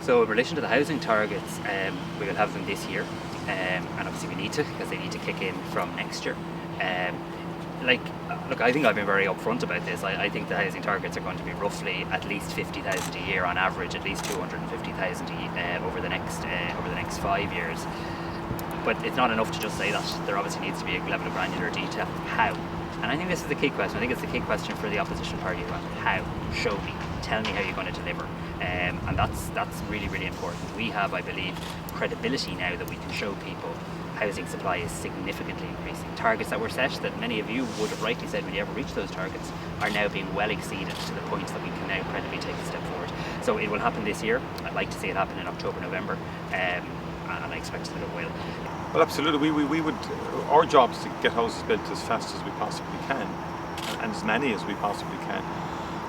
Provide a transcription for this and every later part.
So in relation to the housing targets, we will have them this year, and obviously we need to, because they need to kick in from next year. Look, I think I've been very upfront about this. I think the housing targets are going to be roughly at least 50,000 a year on average, at least 250,000 over the next 5 years. But it's not enough to just say that. There obviously needs to be a level of granular detail. How? And I think this is the key question. I think it's the key question for the opposition party as well. How? Show me. Tell me how you're going to deliver. And that's really, really important. We have, I believe, credibility now that we can show people housing supply is significantly increasing. Targets that were set, that many of you would have rightly said will you ever reach those targets, are now being well exceeded to the point that we can now credibly take a step forward. So it will happen this year. I'd like to see it happen in October, November, and I expect that it will. Well, absolutely. We would. Our job is to get houses built as fast as we possibly can, and as many as we possibly can.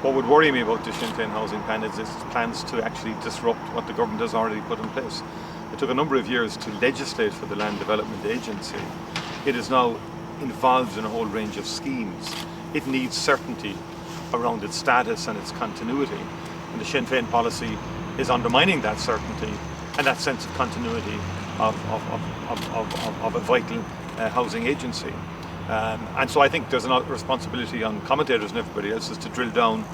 What would worry me about the Sinn Fein housing plan is its plans to actually disrupt what the government has already put in place. It took a number of years to legislate for the Land Development Agency. It is now involved in a whole range of schemes. It needs certainty around its status and its continuity, and the Sinn Fein policy is undermining that certainty and that sense of continuity of a vital housing agency. And so I think there's a responsibility on commentators and everybody else is to drill down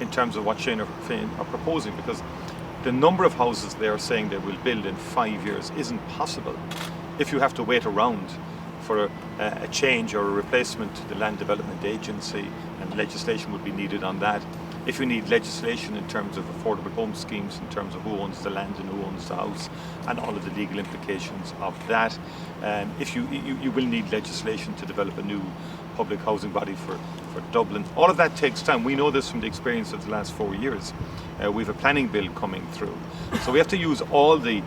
in terms of what Sinn Fein are proposing, because the number of houses they are saying they will build in 5 years isn't possible if you have to wait around for a change or a replacement to the Land Development Agency, and legislation would be needed on that. If you need legislation in terms of affordable home schemes, in terms of who owns the land and who owns the house, and all of the legal implications of that, if you will need legislation to develop a new public housing body for Dublin. All of that takes time. We know this from the experience of the last 4 years. We have a planning bill coming through. So we have to use all the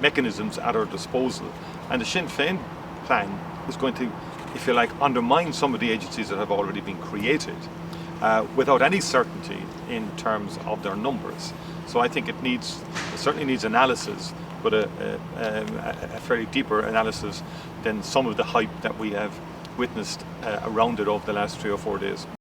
mechanisms at our disposal. And the Sinn Fein plan is going to, if you like, undermine some of the agencies that have already been created without any certainty in terms of their numbers. So I think it certainly needs analysis, but a fairly deeper analysis than some of the hype that we have witnessed around it over the last 3 or 4 days.